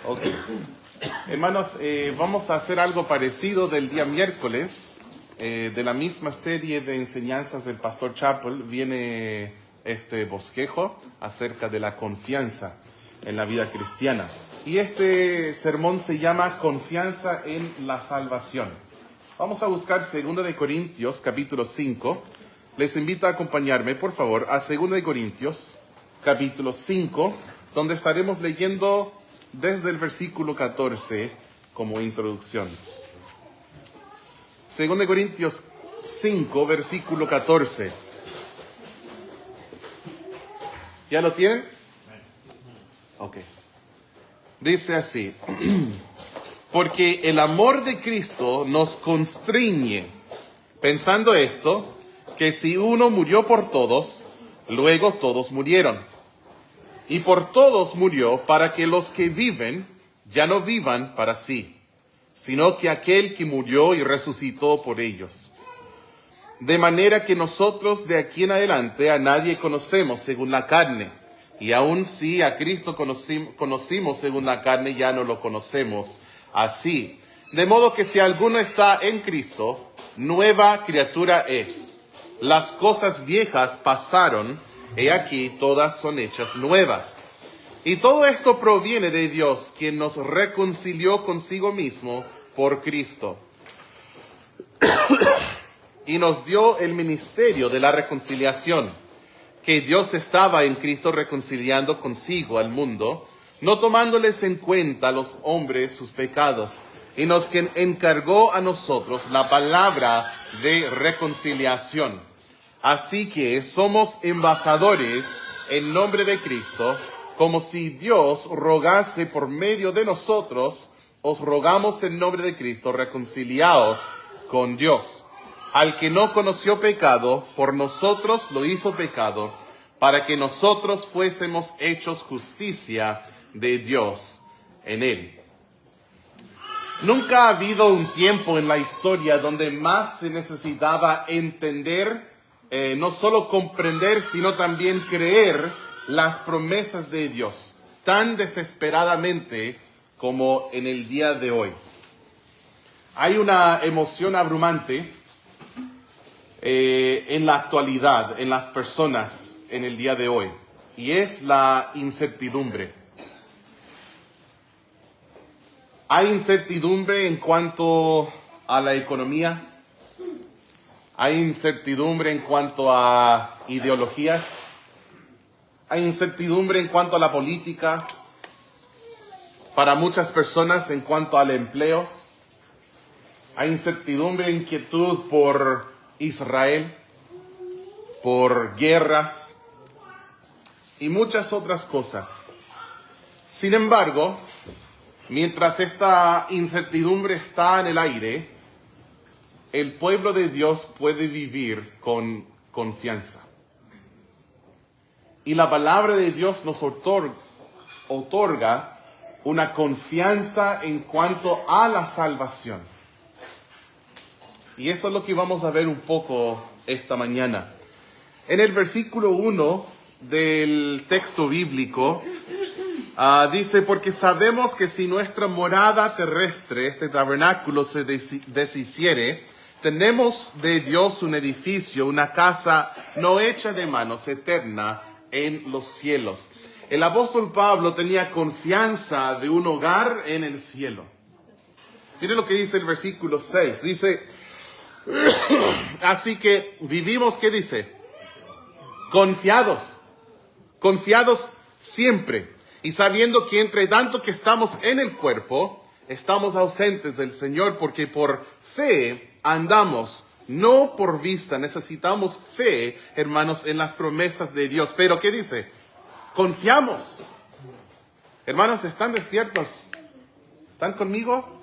Ok. Hermanos, vamos a hacer algo parecido del día miércoles. De la misma serie de enseñanzas del Pastor Chappell viene este bosquejo acerca de la confianza en la vida cristiana. Y este sermón se llama Confianza en la Salvación. Vamos a buscar 2 de Corintios, capítulo 5. Les invito a acompañarme, por favor, a 2 de Corintios, capítulo 5, donde estaremos leyendo desde el versículo 14 como introducción. 2 de Corintios 5, versículo 14. ¿Ya lo tienen? Ok. Dice así: porque el amor de Cristo nos constriñe, pensando esto, que si uno murió por todos, luego todos murieron. Y por todos murió para que los que viven ya no vivan para sí, sino que aquel que murió y resucitó por ellos. De manera que nosotros de aquí en adelante a nadie conocemos según la carne, y aun si a Cristo conocimos según la carne, ya no lo conocemos así. De modo que si alguno está en Cristo, nueva criatura es. Las cosas viejas pasaron, he aquí todas son hechas nuevas. Y todo esto proviene de Dios, quien nos reconcilió consigo mismo por Cristo. Y nos dio el ministerio de la reconciliación, que Dios estaba en Cristo reconciliando consigo al mundo, no tomándoles en cuenta a los hombres sus pecados, y nos encargó a nosotros la palabra de reconciliación. Así que somos embajadores en nombre de Cristo, como si Dios rogase por medio de nosotros. Os rogamos en nombre de Cristo, reconciliaos con Dios. Al que no conoció pecado, por nosotros lo hizo pecado, para que nosotros fuésemos hechos justicia de Dios en él. Nunca ha habido un tiempo en la historia donde más se necesitaba entender, no solo comprender, sino también creer las promesas de Dios, tan desesperadamente como en el día de hoy. Hay una emoción abrumante en la actualidad, en las personas en el día de hoy, y es la incertidumbre. Hay incertidumbre en cuanto a la economía, hay incertidumbre en cuanto a ideologías, hay incertidumbre en cuanto a la política, para muchas personas en cuanto al empleo, hay incertidumbre e inquietud por Israel, por guerras y muchas otras cosas. Sin embargo, mientras esta incertidumbre está en el aire, el pueblo de Dios puede vivir con confianza. Y la palabra de Dios nos otorga una confianza en cuanto a la salvación. Y eso es lo que vamos a ver un poco esta mañana. En el versículo 1 del texto bíblico, dice: porque sabemos que si nuestra morada terrestre, este tabernáculo, se deshiciere, tenemos de Dios un edificio, una casa no hecha de manos, eterna en los cielos. El apóstol Pablo tenía confianza de un hogar en el cielo. Miren lo que dice el versículo 6. Dice: así que vivimos, ¿qué dice? Confiados siempre, y sabiendo que entre tanto que estamos en el cuerpo, estamos ausentes del Señor, porque por fe andamos, no por vista. Necesitamos fe, hermanos, en las promesas de Dios. Pero ¿qué dice? Confiamos. Hermanos, ¿están despiertos? ¿Están conmigo?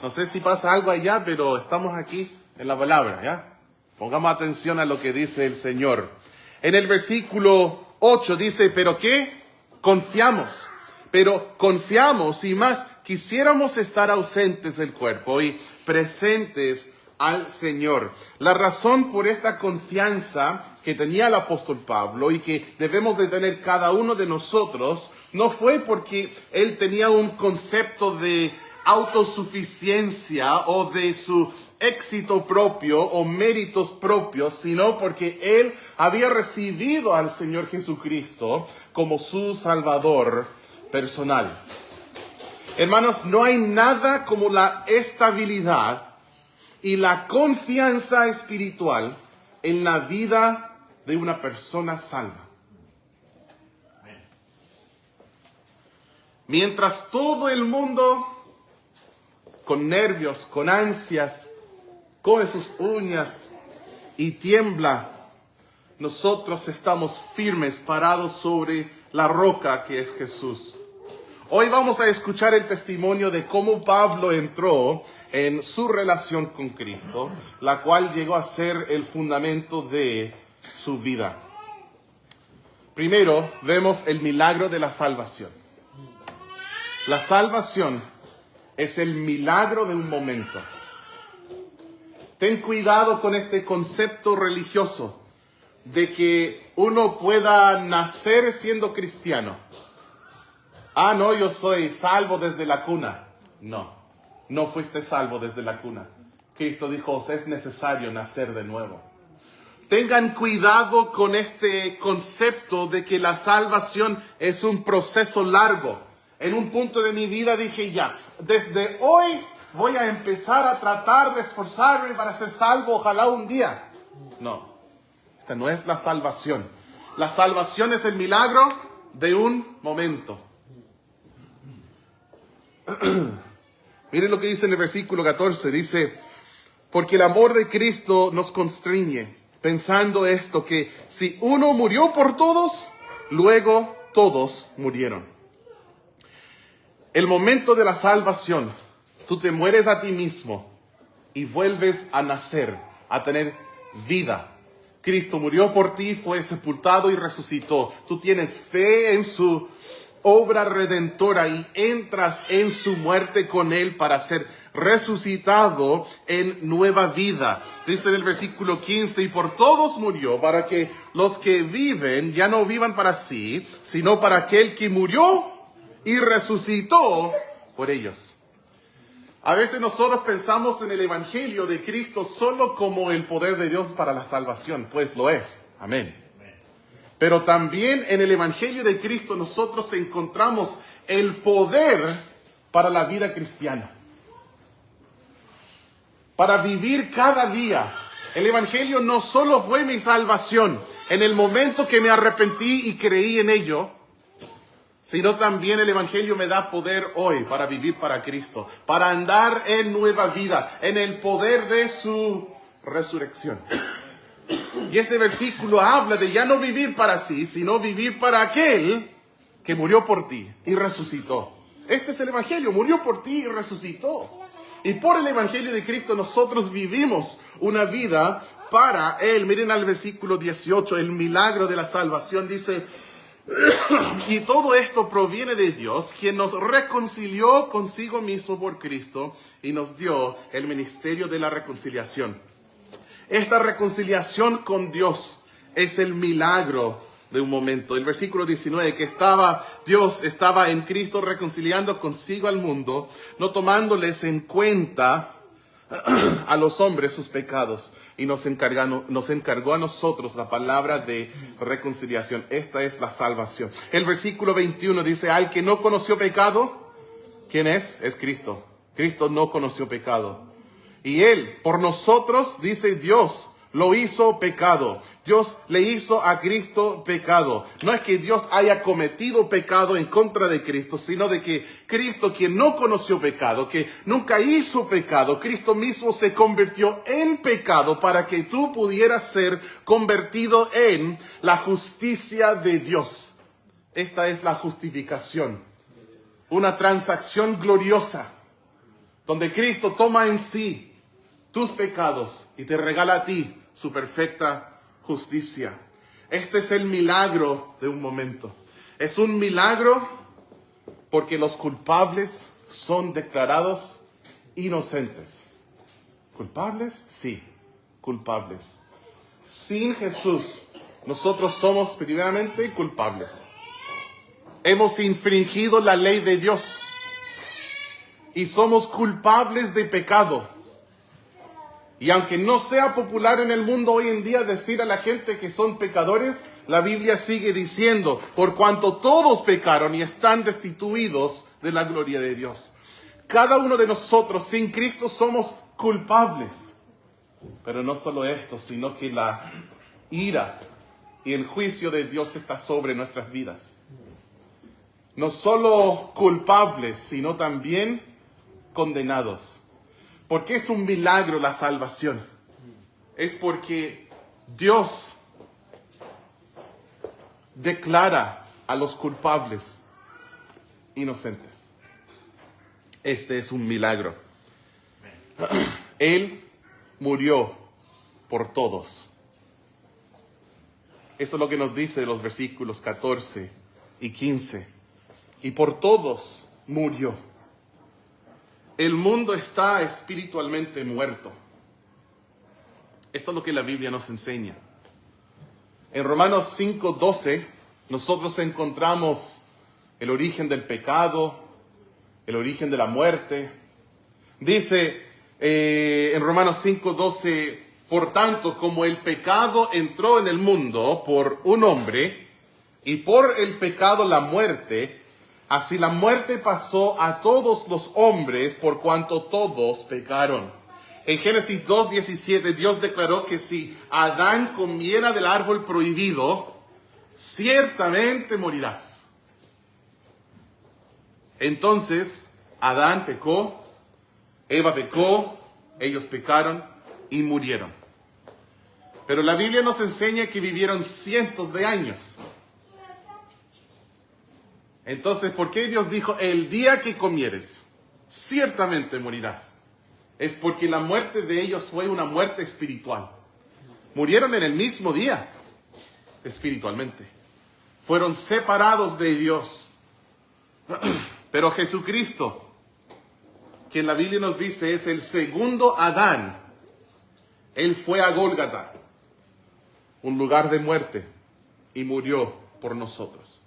No sé si pasa algo allá, pero estamos aquí en la palabra, ¿ya? Pongamos atención a lo que dice el Señor. En el versículo 8 dice: ¿pero qué? Confiamos. Pero confiamos, y más, quisiéramos estar ausentes del cuerpo y presentes al Señor. La razón por esta confianza que tenía el apóstol Pablo y que debemos de tener cada uno de nosotros no fue porque él tenía un concepto de autosuficiencia o de su éxito propio o méritos propios, sino porque él había recibido al Señor Jesucristo como su Salvador personal. Hermanos, no hay nada como la estabilidad y la confianza espiritual en la vida de una persona salva. Mientras todo el mundo, con nervios, con ansias, coge sus uñas y tiembla, nosotros estamos firmes, parados sobre la roca que es Jesús. Hoy vamos a escuchar el testimonio de cómo Pablo entró en su relación con Cristo, la cual llegó a ser el fundamento de su vida. Primero, vemos el milagro de la salvación. La salvación es el milagro de un momento. Ten cuidado con este concepto religioso de que uno pueda nacer siendo cristiano. Ah, no, yo soy salvo desde la cuna. No, no fuiste salvo desde la cuna. Cristo dijo, os es necesario nacer de nuevo. Tengan cuidado con este concepto de que la salvación es un proceso largo. En un punto de mi vida dije ya, desde hoy voy a empezar a tratar de esforzarme para ser salvo, ojalá un día. No, esta no es la salvación. La salvación es el milagro de un momento. Miren lo que dice en el versículo 14, dice, porque el amor de Cristo nos constriñe, pensando esto, que si uno murió por todos, luego todos murieron. El momento de la salvación, tú te mueres a ti mismo y vuelves a nacer, a tener vida. Cristo murió por ti, fue sepultado y resucitó. Tú tienes fe en su obra redentora y entras en su muerte con él para ser resucitado en nueva vida. Dice en el versículo 15, y por todos murió, para que los que viven ya no vivan para sí, sino para aquel que murió y resucitó por ellos. A veces nosotros pensamos en el Evangelio de Cristo solo como el poder de Dios para la salvación, pues lo es. Amén. Pero también en el Evangelio de Cristo nosotros encontramos el poder para la vida cristiana. Para vivir cada día. El Evangelio no solo fue mi salvación en el momento que me arrepentí y creí en ello, sino también el Evangelio me da poder hoy para vivir para Cristo, para andar en nueva vida, en el poder de su resurrección. Y ese versículo habla de ya no vivir para sí, sino vivir para aquel que murió por ti y resucitó. Este es el Evangelio, murió por ti y resucitó. Y por el Evangelio de Cristo nosotros vivimos una vida para Él. Miren al versículo 18, el milagro de la salvación dice, y todo esto proviene de Dios, quien nos reconcilió consigo mismo por Cristo y nos dio el ministerio de la reconciliación. Esta reconciliación con Dios es el milagro de un momento. El versículo 19, que Dios estaba en Cristo reconciliando consigo al mundo, no tomándoles en cuenta a los hombres sus pecados, y nos encargó a nosotros la palabra de reconciliación. Esta es la salvación. El versículo 21 dice, al que no conoció pecado, ¿quién es? Es Cristo. Cristo no conoció pecado. Y Él, por nosotros, dice Dios, lo hizo pecado. Dios le hizo a Cristo pecado. No es que Dios haya cometido pecado en contra de Cristo, sino de que Cristo, quien no conoció pecado, que nunca hizo pecado, Cristo mismo se convirtió en pecado para que tú pudieras ser convertido en la justicia de Dios. Esta es la justificación. Una transacción gloriosa, donde Cristo toma en sí tus pecados y te regala a ti su perfecta justicia. Este es el milagro de un momento. Es un milagro porque los culpables son declarados inocentes. ¿Culpables? Sí, culpables. Sin Jesús, nosotros somos primeramente culpables. Hemos infringido la ley de Dios y somos culpables de pecado. Y aunque no sea popular en el mundo hoy en día decir a la gente que son pecadores, la Biblia sigue diciendo, por cuanto todos pecaron y están destituidos de la gloria de Dios. Cada uno de nosotros sin Cristo somos culpables. Pero no solo esto, sino que la ira y el juicio de Dios está sobre nuestras vidas. No solo culpables, sino también condenados. ¿Por qué es un milagro la salvación? Es porque Dios declara a los culpables inocentes. Este es un milagro. Él murió por todos. Eso es lo que nos dice los versículos 14 y 15. Y por todos murió. El mundo está espiritualmente muerto. Esto es lo que la Biblia nos enseña. En Romanos 5:12 nosotros encontramos el origen del pecado, el origen de la muerte. Dice en Romanos 5:12, por tanto, como el pecado entró en el mundo por un hombre, y por el pecado la muerte, así la muerte pasó a todos los hombres por cuanto todos pecaron. En Génesis 2:17 Dios declaró que si Adán comiera del árbol prohibido, ciertamente morirás. Entonces Adán pecó, Eva pecó, ellos pecaron y murieron. Pero la Biblia nos enseña que vivieron cientos de años. Entonces, ¿por qué Dios dijo, el día que comieres, ciertamente morirás? Es porque la muerte de ellos fue una muerte espiritual. Murieron en el mismo día, espiritualmente. Fueron separados de Dios. Pero Jesucristo, que la Biblia nos dice es el segundo Adán, Él fue a Gólgata, un lugar de muerte, y murió por nosotros.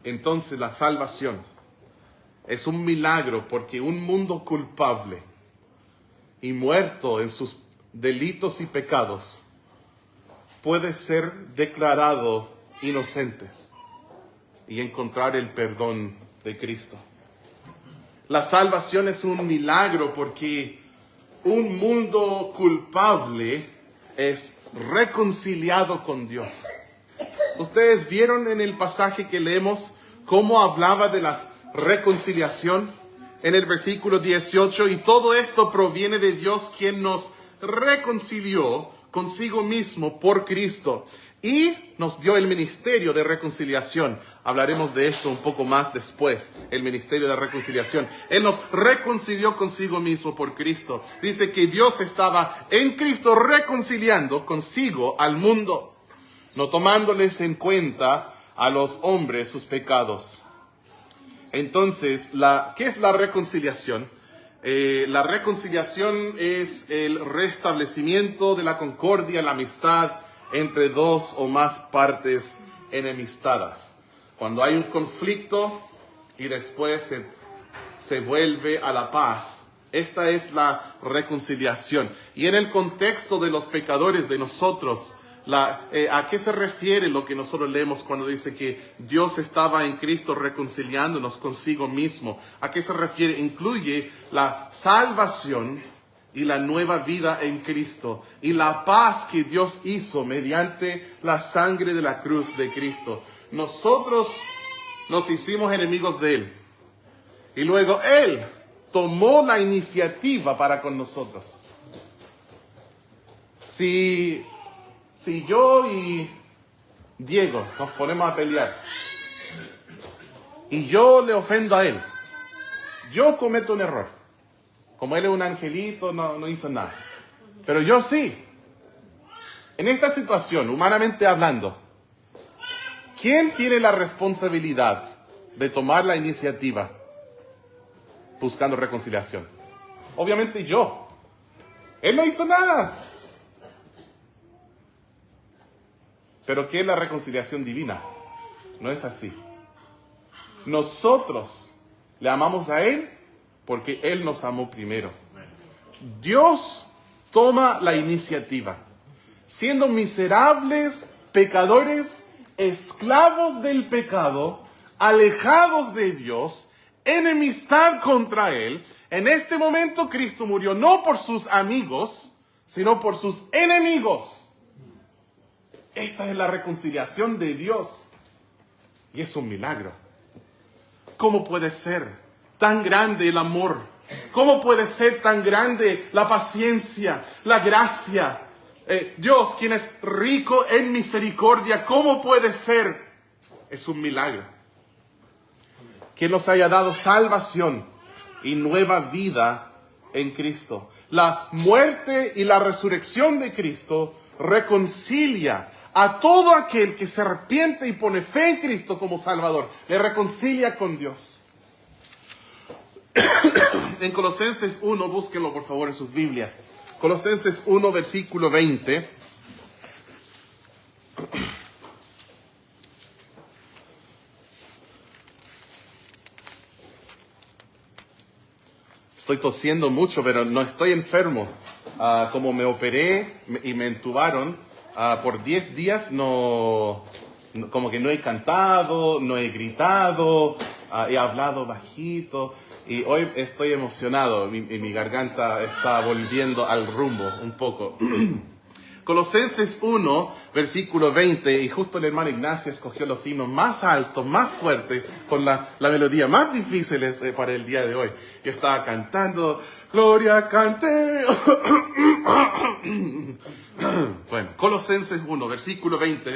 Entonces la salvación es un milagro porque un mundo culpable y muerto en sus delitos y pecados puede ser declarado inocentes y encontrar el perdón de Cristo. La salvación es un milagro porque un mundo culpable es reconciliado con Dios. Ustedes vieron en el pasaje que leemos cómo hablaba de la reconciliación en el versículo 18, y todo esto proviene de Dios, quien nos reconcilió consigo mismo por Cristo y nos dio el ministerio de reconciliación. Hablaremos de esto un poco más después, el ministerio de reconciliación. Él nos reconcilió consigo mismo por Cristo. Dice que Dios estaba en Cristo reconciliando consigo al mundo, no tomándoles en cuenta a los hombres sus pecados. Entonces, ¿qué es la reconciliación? La reconciliación es el restablecimiento de la concordia, la amistad entre dos o más partes enemistadas. Cuando hay un conflicto y después se vuelve a la paz, esta es la reconciliación. Y en el contexto de los pecadores, de nosotros, ¿a qué se refiere lo que nosotros leemos cuando dice que Dios estaba en Cristo reconciliándonos consigo mismo? ¿A qué se refiere? Incluye la salvación y la nueva vida en Cristo y la paz que Dios hizo mediante la sangre de la cruz de Cristo. Nosotros nos hicimos enemigos de Él y luego Él tomó la iniciativa para con nosotros. Si yo y Diego nos ponemos a pelear y yo le ofendo a él, yo cometo un error. Como él es un angelito, no hizo nada. Pero yo sí. En esta situación, humanamente hablando, ¿quién tiene la responsabilidad de tomar la iniciativa buscando reconciliación? obviamente yo. Él no hizo nada. Pero ¿qué es la reconciliación divina? No es así. Nosotros le amamos a Él porque Él nos amó primero. Dios toma la iniciativa. Siendo miserables, pecadores, esclavos del pecado, alejados de Dios, enemistad contra Él, en este momento Cristo murió no por sus amigos, sino por sus enemigos. Esta es la reconciliación de Dios. Y es un milagro. ¿Cómo puede ser tan grande el amor? ¿Cómo puede ser tan grande la paciencia, la gracia? Dios, quien es rico en misericordia, ¿cómo puede ser? Es un milagro. Que nos haya dado salvación y nueva vida en Cristo. La muerte y la resurrección de Cristo reconcilia a todo aquel que se arrepiente y pone fe en Cristo como Salvador. Le reconcilia con Dios. En Colosenses 1, búsquenlo por favor en sus Biblias. Colosenses 1, versículo 20. Estoy tosiendo mucho, pero no estoy enfermo. Como me operé y me entubaron, por 10 días como que no he cantado, no he gritado, he hablado bajito. Y hoy estoy emocionado, mi garganta está volviendo al rumbo un poco. Colosenses 1, versículo 20, y justo el hermano Ignacio escogió los himnos más altos, más fuertes, con la melodía más difíciles para el día de hoy. Yo estaba cantando, Gloria cante. Bueno, Colosenses 1, versículo 20,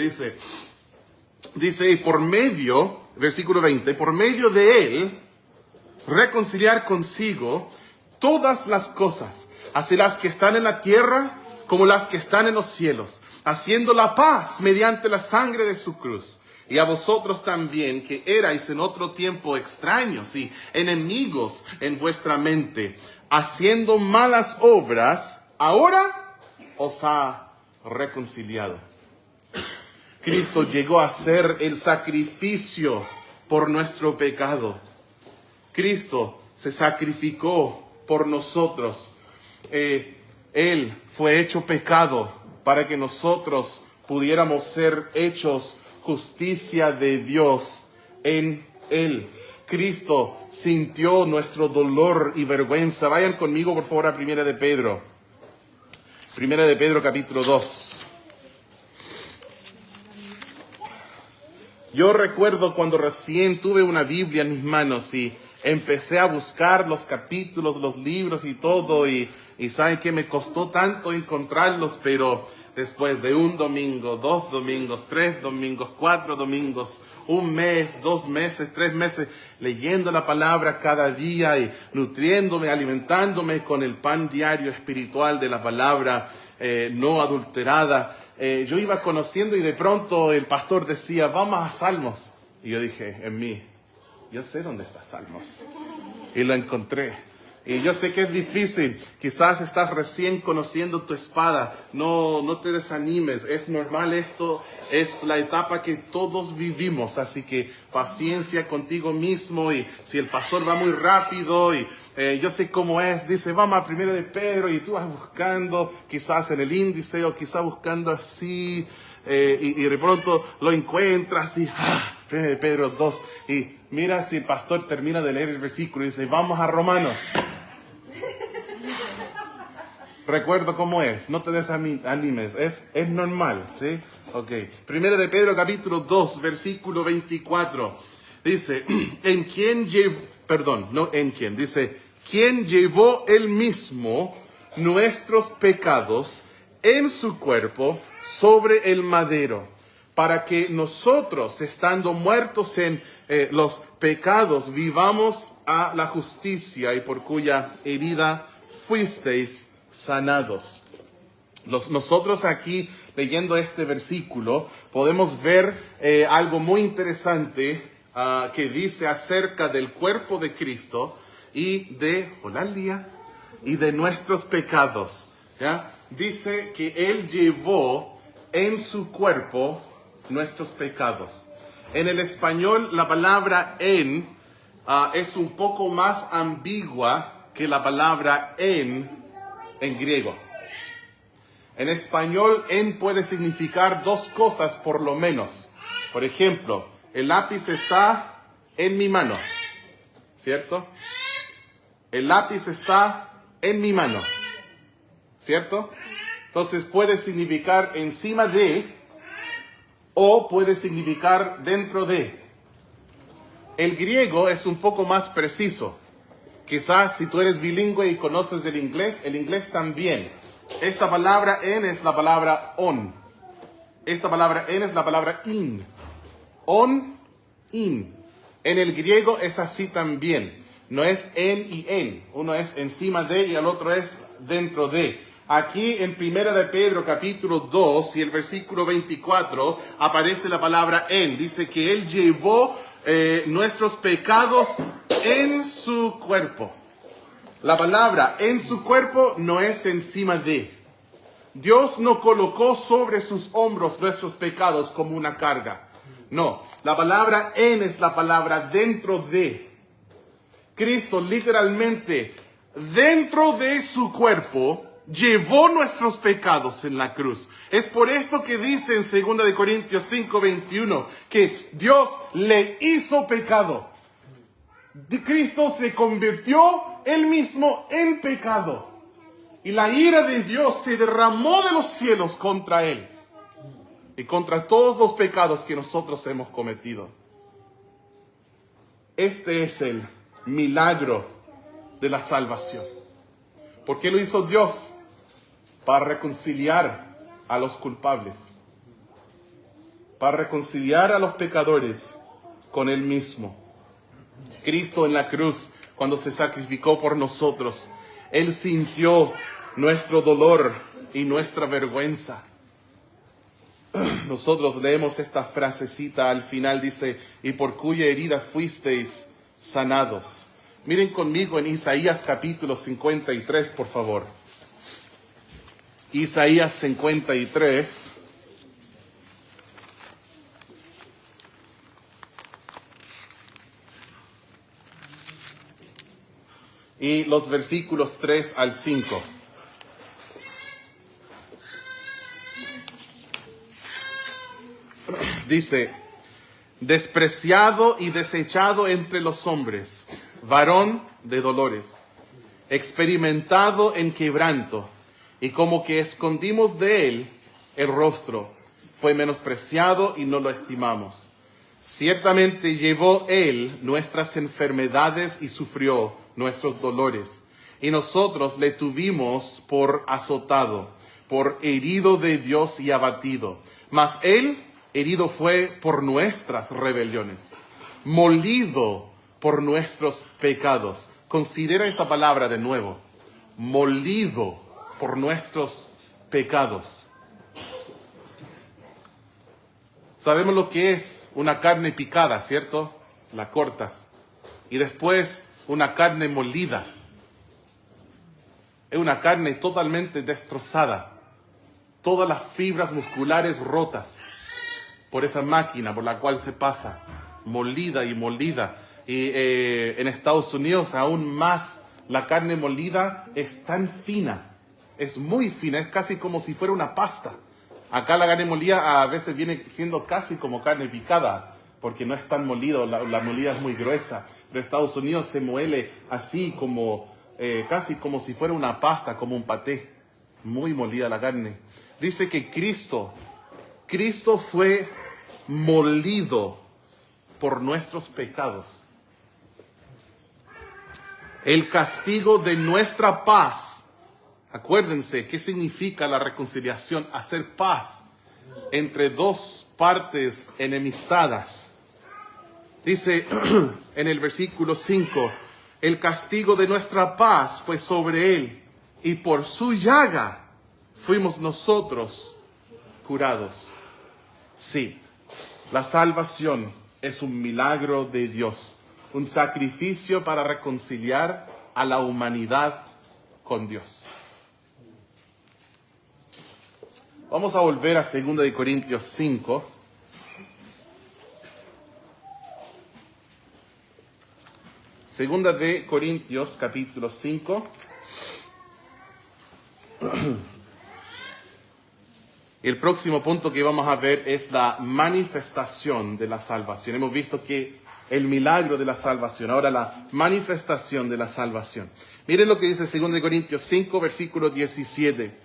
dice, y por medio, versículo 20, por medio de él, reconciliar consigo todas las cosas, así las que están en la tierra como las que están en los cielos, haciendo la paz mediante la sangre de su cruz. Y a vosotros también, que erais en otro tiempo extraños y enemigos en vuestra mente, haciendo malas obras, ahora os ha reconciliado. Cristo llegó a ser el sacrificio por nuestro pecado. Cristo se sacrificó por nosotros. Él fue hecho pecado para que nosotros pudiéramos ser hechos justicia de Dios en Él. Cristo sintió nuestro dolor y vergüenza. Vayan conmigo, por favor, a Primera de Pedro. Primera de Pedro, capítulo 2. Yo recuerdo cuando recién tuve una Biblia en mis manos y empecé a buscar los capítulos, los libros y todo, y saben que me costó tanto encontrarlos, pero después de un domingo, 2 domingos, 3 domingos, 4 domingos, 1 mes, 2 meses, 3 meses, leyendo la palabra cada día y nutriéndome, alimentándome con el pan diario espiritual de la palabra no adulterada, yo iba conociendo y de pronto el pastor decía, vamos a Salmos. Y yo dije, en mí, yo sé dónde está Salmos. Y lo encontré. Y yo sé que es difícil, quizás estás recién conociendo tu espada, no te desanimes, es normal esto, es la etapa que todos vivimos, así que paciencia contigo mismo, y si el pastor va muy rápido y yo sé cómo es, dice vamos a Primera de Pedro y tú vas buscando quizás en el índice o quizás buscando así y de pronto lo encuentras y Primera de Pedro 2 y mira si el pastor termina de leer el versículo y dice vamos a Romanos. Recuerdo cómo es, no te desanimes, es normal, ¿sí? Ok, Primera de Pedro capítulo 2, versículo 24, dice, dice, quien llevó él mismo nuestros pecados en su cuerpo sobre el madero, para que nosotros, estando muertos en los pecados, vivamos a la justicia y por cuya herida fuisteis sanados. Nosotros aquí, leyendo este versículo, podemos ver algo muy interesante que dice acerca del cuerpo de Cristo y de, hola Lía, y de nuestros pecados. ¿Ya? Dice que Él llevó en su cuerpo nuestros pecados. En el español la palabra en es un poco más ambigua que la palabra en griego. En español en puede significar dos cosas por lo menos. Por ejemplo, el lápiz está en mi mano, ¿cierto? El lápiz está en mi mano, ¿cierto? Entonces puede significar encima de o puede significar dentro de. El griego es un poco más preciso. Quizás si tú eres bilingüe y conoces el inglés también. Esta palabra en es la palabra on. Esta palabra en es la palabra in. On, in. En el griego es así también. No es en y en. Uno es encima de y el otro es dentro de. Aquí en 1 de Pedro capítulo 2 y el versículo 24 aparece la palabra en. Dice que Él llevó nuestros pecados en su cuerpo. La palabra en su cuerpo no es encima de. Dios no colocó sobre sus hombros nuestros pecados como una carga. No, la palabra en es la palabra dentro de. Cristo literalmente dentro de su cuerpo llevó nuestros pecados en la cruz. Es por esto que dice en 2 de Corintios 5:21 que Dios le hizo pecado. Cristo se convirtió él mismo en pecado. Y la ira de Dios se derramó de los cielos contra él. Y contra todos los pecados que nosotros hemos cometido. Este es el milagro de la salvación. ¿Por qué lo hizo Dios? Para reconciliar a los culpables. Para reconciliar a los pecadores con Él mismo. Cristo en la cruz, cuando se sacrificó por nosotros, Él sintió nuestro dolor y nuestra vergüenza. Nosotros leemos esta frasecita al final, dice, y por cuya herida fuisteis sanados. Miren conmigo en Isaías capítulo 53, por favor. Isaías 53. Y los versículos 3 al 5. Dice, despreciado y desechado entre los hombres, varón de dolores, experimentado en quebranto, y como que escondimos de él el rostro, fue menospreciado y no lo estimamos. Ciertamente llevó él nuestras enfermedades y sufrió nuestros dolores, y nosotros le tuvimos por azotado, por herido de Dios y abatido. Mas él herido fue por nuestras rebeliones, molido por nuestros pecados. Considera esa palabra de nuevo, molido por nuestros pecados. Sabemos lo que es una carne picada, ¿cierto? La cortas. Y después una carne molida. Es una carne totalmente destrozada. Todas las fibras musculares rotas por esa máquina por la cual se pasa. Molida y molida. Y en Estados Unidos aún más la carne molida es tan fina. Es muy fina, es casi como si fuera una pasta. Acá la carne molida a veces viene siendo casi como carne picada, porque no es tan molido, la molida es muy gruesa. Pero en Estados Unidos se muele así como, casi como si fuera una pasta, como un paté. Muy molida la carne. Dice que Cristo fue molido por nuestros pecados. El castigo de nuestra paz. Acuérdense, ¿qué significa la reconciliación? Hacer paz entre dos partes enemistadas. Dice en el versículo 5, el castigo de nuestra paz fue sobre él, y por su llaga fuimos nosotros curados. Sí, la salvación es un milagro de Dios, un sacrificio para reconciliar a la humanidad con Dios. Vamos a volver a 2 de Corintios 5. Segunda de Corintios, capítulo 5. El próximo punto que vamos a ver es la manifestación de la salvación. Hemos visto que el milagro de la salvación, ahora la manifestación de la salvación. Miren lo que dice 2 de Corintios 5, versículo 17.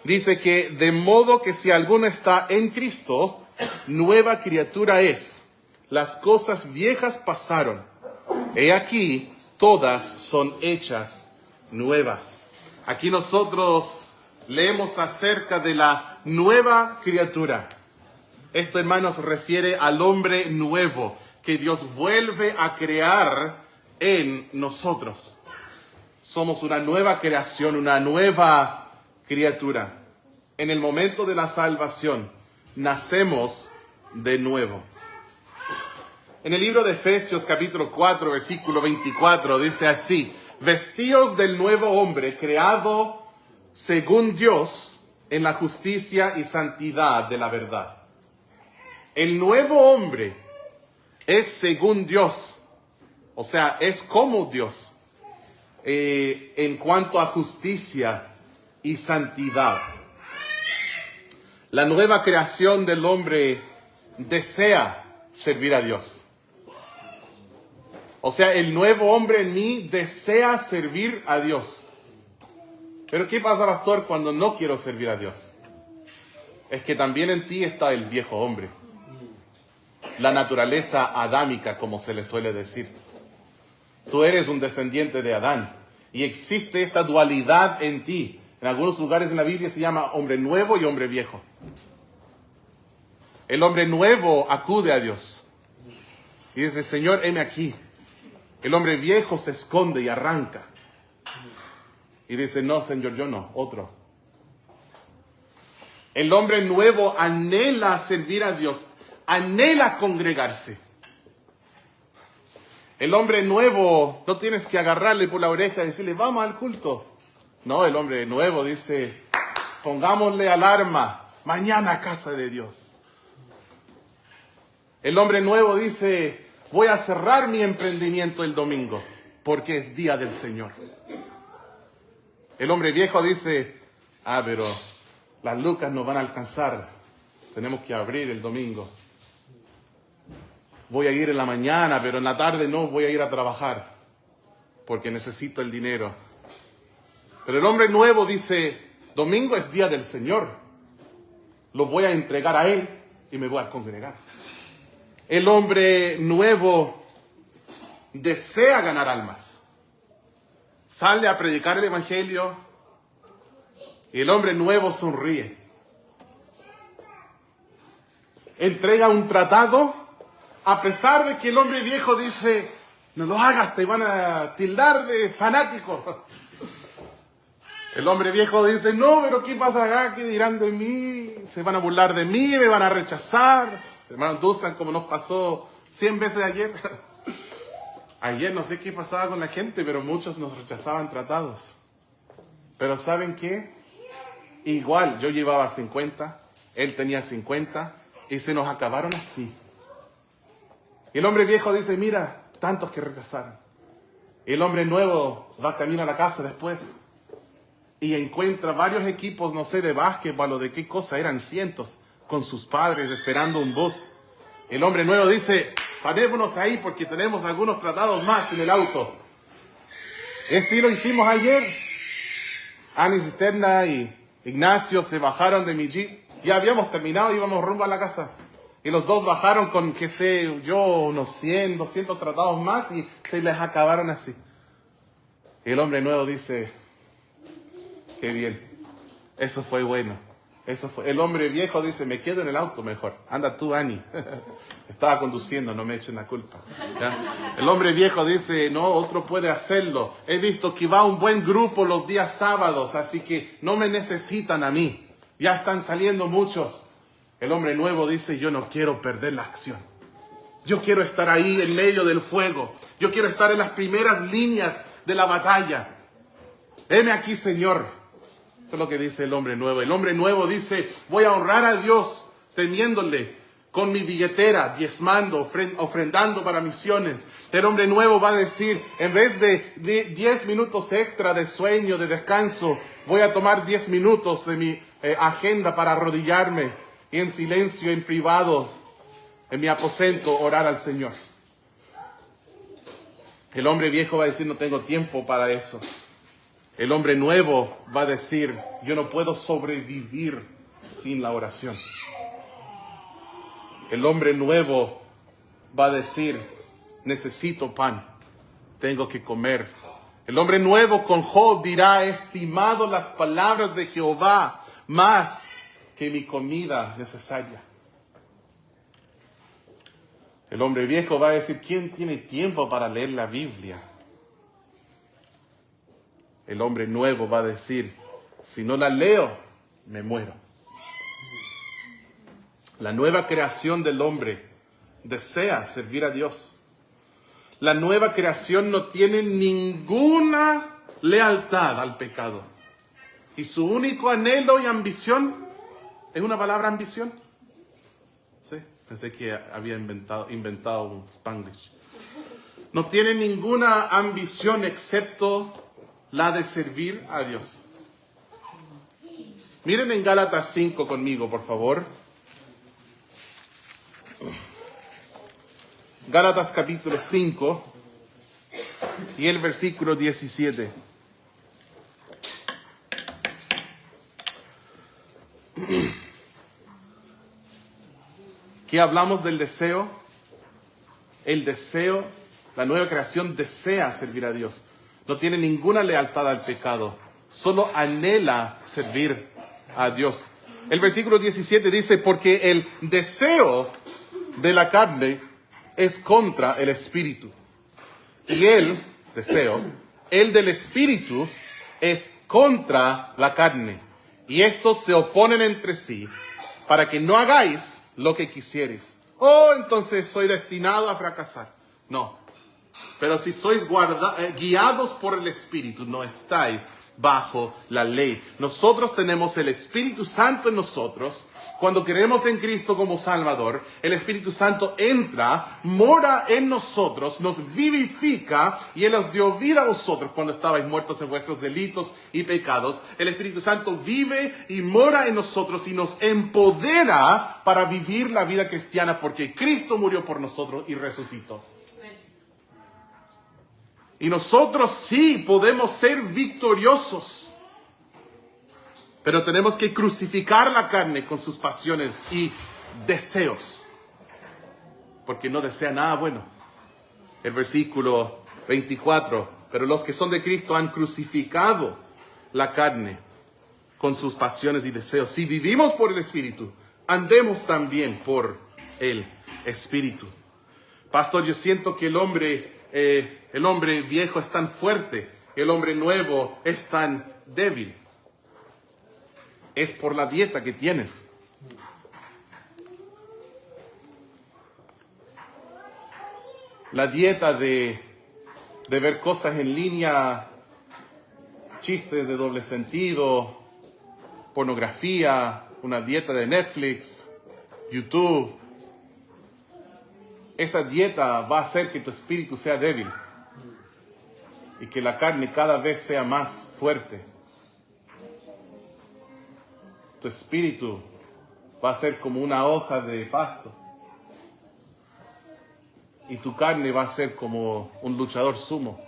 Dice que de modo que si alguno está en Cristo, nueva criatura es. Las cosas viejas pasaron. He aquí, todas son hechas nuevas. Aquí nosotros leemos acerca de la nueva criatura. Esto, hermanos, refiere al hombre nuevo que Dios vuelve a crear en nosotros. Somos una nueva creación, una nueva criatura. En el momento de la salvación, nacemos de nuevo. En el libro de Efesios capítulo 4, versículo 24, dice así: vestíos del nuevo hombre, creado según Dios, en la justicia y santidad de la verdad. El nuevo hombre es según Dios, o sea, es como Dios, en cuanto a justicia y santidad. La nueva creación del hombre desea servir a Dios. O sea, el nuevo hombre en mí desea servir a Dios. Pero ¿qué pasa, pastor, cuando no quiero servir a Dios? Es que también en ti está el viejo hombre. La naturaleza adámica, como se le suele decir. Tú eres un descendiente de Adán. Y existe esta dualidad en ti. En algunos lugares en la Biblia se llama hombre nuevo y hombre viejo. El hombre nuevo acude a Dios. Y dice: Señor, heme aquí. El hombre viejo se esconde y arranca. Y dice: no, Señor, yo no, otro. El hombre nuevo anhela servir a Dios, anhela congregarse. El hombre nuevo, no tienes que agarrarle por la oreja y decirle: vamos al culto. No, el hombre nuevo dice: pongámosle alarma, mañana a casa de Dios. El hombre nuevo dice: voy a cerrar mi emprendimiento el domingo, porque es día del Señor. El hombre viejo dice: pero las lucas nos van a alcanzar, tenemos que abrir el domingo. Voy a ir en la mañana, pero en la tarde no voy a ir a trabajar, porque necesito el dinero. Pero el hombre nuevo dice: domingo es día del Señor, lo voy a entregar a Él y me voy a congregar. El hombre nuevo desea ganar almas. Sale a predicar el evangelio y el hombre nuevo sonríe. Entrega un tratado a pesar de que el hombre viejo dice: no lo hagas, te van a tildar de fanático. El hombre viejo dice: no, pero ¿qué pasa acá? ¿Qué dirán de mí? Se van a burlar de mí, me van a rechazar. Hermanos, Dusan, como nos pasó 100 veces ayer. Ayer no sé qué pasaba con la gente, pero muchos nos rechazaban tratados. Pero ¿saben qué? Igual, yo llevaba 50, él tenía 50, y se nos acabaron así. Y el hombre viejo dice: mira, tantos que rechazaron. Y el hombre nuevo va camino a la casa después y encuentra varios equipos, no sé, de básquetbol o de qué cosa, eran cientos, con sus padres esperando un bus. El hombre nuevo dice: parémonos ahí porque tenemos algunos tratados más en el auto. Sí lo hicimos ayer. Ani Cisterna y Ignacio se bajaron de mi jeep. Ya habíamos terminado y íbamos rumbo a la casa. Y los dos bajaron con, qué sé yo, unos 100, 200 tratados más y se les acabaron así. Y el hombre nuevo dice: qué bien, eso fue bueno. Eso fue. El hombre viejo dice: me quedo en el auto mejor. Anda tú, Ani. Estaba conduciendo, no me echen la culpa. ¿Ya? El hombre viejo dice: no, otro puede hacerlo. He visto que va un buen grupo los días sábados, así que no me necesitan a mí. Ya están saliendo muchos. El hombre nuevo dice: yo no quiero perder la acción. Yo quiero estar ahí en medio del fuego. Yo quiero estar en las primeras líneas de la batalla. Heme aquí, Señor. Eso es lo que dice el hombre nuevo. El hombre nuevo dice, voy a honrar a Dios temiéndole con mi billetera, diezmando, ofrendando para misiones. El hombre nuevo va a decir, en vez de 10 minutos extra de sueño, de descanso, voy a tomar 10 minutos de mi agenda para arrodillarme y en silencio, en privado, en mi aposento, orar al Señor. El hombre viejo va a decir, no tengo tiempo para eso. El hombre nuevo va a decir, yo no puedo sobrevivir sin la oración. El hombre nuevo va a decir, necesito pan, tengo que comer. El hombre nuevo con Job dirá, he estimado las palabras de Jehová más que mi comida necesaria. El hombre viejo va a decir, ¿quién tiene tiempo para leer la Biblia? El hombre nuevo va a decir, si no la leo, me muero. La nueva creación del hombre desea servir a Dios. La nueva creación no tiene ninguna lealtad al pecado. Y su único anhelo y ambición, ¿es una palabra ambición? Sí, pensé que había inventado un Spanglish. No tiene ninguna ambición excepto la de servir a Dios. Miren en Gálatas 5 conmigo, por favor. Gálatas capítulo 5 y el versículo 17. ¿Qué hablamos del deseo? El deseo, la nueva creación desea servir a Dios. No tiene ninguna lealtad al pecado. Solo anhela servir a Dios. El versículo 17 dice, porque el deseo de la carne es contra el espíritu. Y el deseo, el del espíritu, es contra la carne. Y estos se oponen entre sí para que no hagáis lo que quisierais. Oh, entonces soy destinado a fracasar. No. Pero si sois guiados por el Espíritu, no estáis bajo la ley. Nosotros tenemos el Espíritu Santo en nosotros. Cuando creemos en Cristo como Salvador, el Espíritu Santo entra, mora en nosotros, nos vivifica y Él os dio vida a vosotros cuando estabais muertos en vuestros delitos y pecados. El Espíritu Santo vive y mora en nosotros y nos empodera para vivir la vida cristiana porque Cristo murió por nosotros y resucitó. Y nosotros sí podemos ser victoriosos. Pero tenemos que crucificar la carne con sus pasiones y deseos. Porque no desea nada bueno. El versículo 24. Pero los que son de Cristo han crucificado la carne con sus pasiones y deseos. Si vivimos por el Espíritu, andemos también por el Espíritu. Pastor, yo siento que el hombre viejo es tan fuerte, el hombre nuevo es tan débil. Es por la dieta que tienes. La dieta de ver cosas en línea, chistes de doble sentido, pornografía, una dieta de Netflix, YouTube. Esa dieta va a hacer que tu espíritu sea débil y que la carne cada vez sea más fuerte. Tu espíritu va a ser como una hoja de pasto. Y tu carne va a ser como un luchador sumo.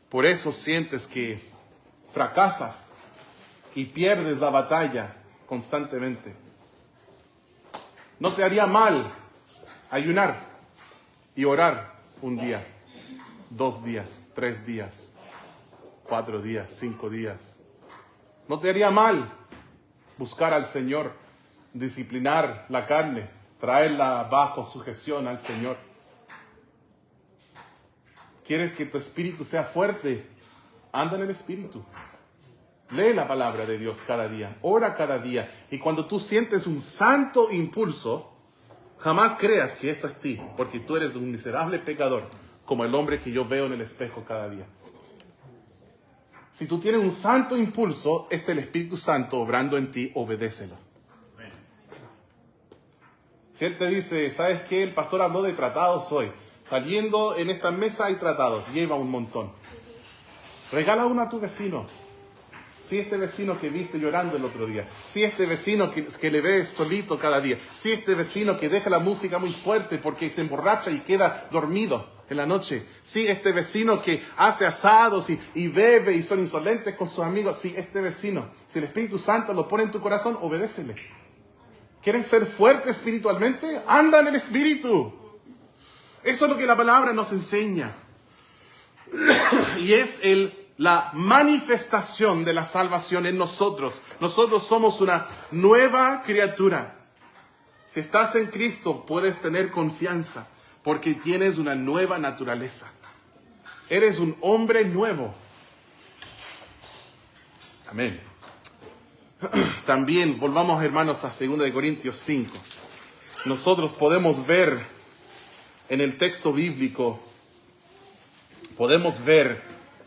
Por eso sientes que fracasas y pierdes la batalla constantemente. No te haría mal ayunar y orar un día, 2 días, 3 días, 4 días, 5 días. No te haría mal buscar al Señor, disciplinar la carne, traerla bajo sujeción al Señor. ¿Quieres que tu espíritu sea fuerte? Anda en el espíritu. Lee la palabra de Dios cada día, ora cada día. Y cuando tú sientes un santo impulso, jamás creas que esto es ti, porque tú eres un miserable pecador, como el hombre que yo veo en el espejo cada día. Si tú tienes un santo impulso, el Espíritu Santo obrando en ti, obedécelo. Si Él te dice, ¿sabes qué? El pastor habló de tratados hoy. Saliendo en esta mesa hay tratados, lleva un montón. Regala uno a tu vecino. Si este vecino que viste llorando el otro día, si este vecino que le ves solito cada día, si este vecino que deja la música muy fuerte porque se emborracha y queda dormido en la noche, si este vecino que hace asados y bebe y son insolentes con sus amigos, si este vecino, si el Espíritu Santo lo pone en tu corazón, obedécele. ¿Quieres ser fuerte espiritualmente? Anda en el Espíritu. Eso es lo que la palabra nos enseña. Y es la manifestación de la salvación en nosotros. Nosotros somos una nueva criatura. Si estás en Cristo, puedes tener confianza porque tienes una nueva naturaleza. Eres un hombre nuevo. Amén. También volvamos, hermanos, a 2 Corintios 5. Nosotros podemos ver en el texto bíblico, podemos ver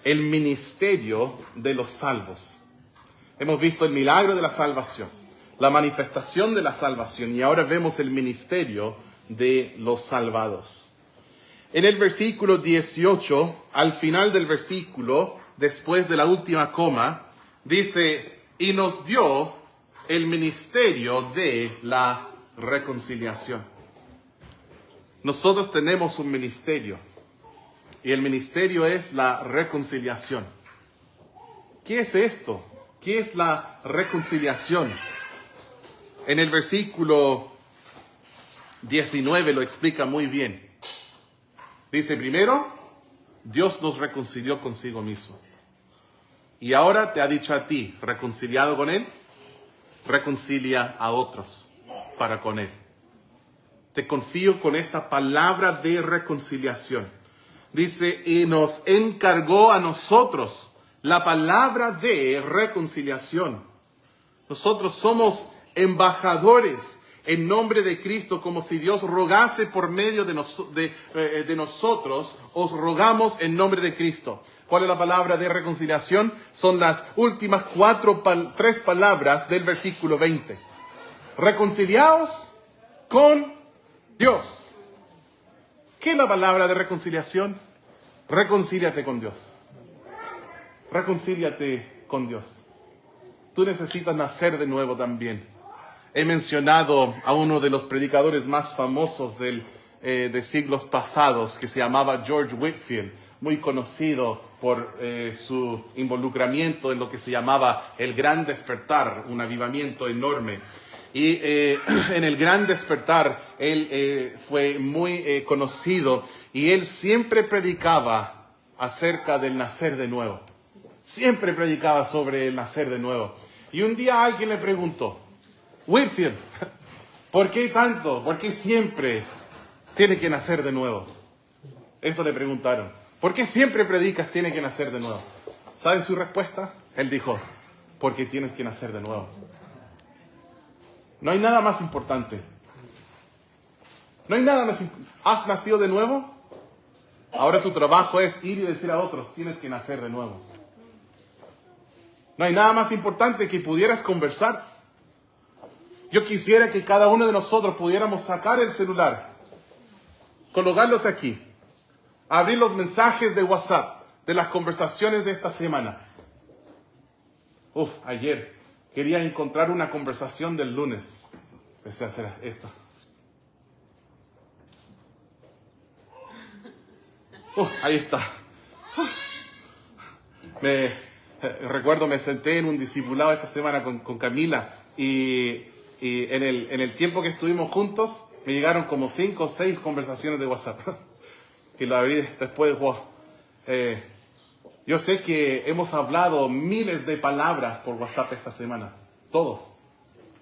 el ministerio de los salvos. Hemos visto el milagro de la salvación, la manifestación de la salvación, y ahora vemos el ministerio de los salvados. En el versículo 18, al final del versículo, después de la última coma, dice, y nos dio el ministerio de la reconciliación. Nosotros tenemos un ministerio. Y el ministerio es la reconciliación. ¿Qué es esto? ¿Qué es la reconciliación? En el versículo 19 lo explica muy bien. Dice, primero, Dios nos reconcilió consigo mismo. Y ahora te ha dicho a ti, reconciliado con Él, reconcilia a otros para con Él. Te confío con esta palabra de reconciliación. Dice, y nos encargó a nosotros la palabra de reconciliación. Nosotros somos embajadores en nombre de Cristo, como si Dios rogase por medio de nosotros, os rogamos en nombre de Cristo. ¿Cuál es la palabra de reconciliación? Son las últimas 3 palabras del versículo 20. Reconciliaos con Dios. ¿Qué es la palabra de reconciliación? Reconcíliate con Dios. Reconcíliate con Dios. Tú necesitas nacer de nuevo también. He mencionado a uno de los predicadores más famosos de siglos pasados, que se llamaba George Whitefield, muy conocido por su involucramiento en lo que se llamaba el Gran Despertar, un avivamiento enorme. Y en el Gran Despertar, él fue muy conocido y él siempre predicaba acerca del nacer de nuevo. Siempre predicaba sobre el nacer de nuevo. Y un día alguien le preguntó, Whitefield, ¿por qué tanto? ¿Por qué siempre tiene que nacer de nuevo? Eso le preguntaron. ¿Por qué siempre predicas tiene que nacer de nuevo? ¿Saben su respuesta? Él dijo, porque tienes que nacer de nuevo. No hay nada más importante. No hay nada más importante. ¿Has nacido de nuevo? Ahora tu trabajo es ir y decir a otros, tienes que nacer de nuevo. No hay nada más importante que pudieras conversar. Yo quisiera que cada uno de nosotros pudiéramos sacar el celular, colocarlos aquí, abrir los mensajes de WhatsApp, de las conversaciones de esta semana. Ayer quería encontrar una conversación del lunes. Empecé a hacer esto. Ahí está. Recuerdo, me senté en un discipulado esta semana con Camila y en el tiempo que estuvimos juntos me llegaron como 5 o 6 conversaciones de WhatsApp. Y lo abrí después. Yo sé que hemos hablado miles de palabras por WhatsApp esta semana. Todos.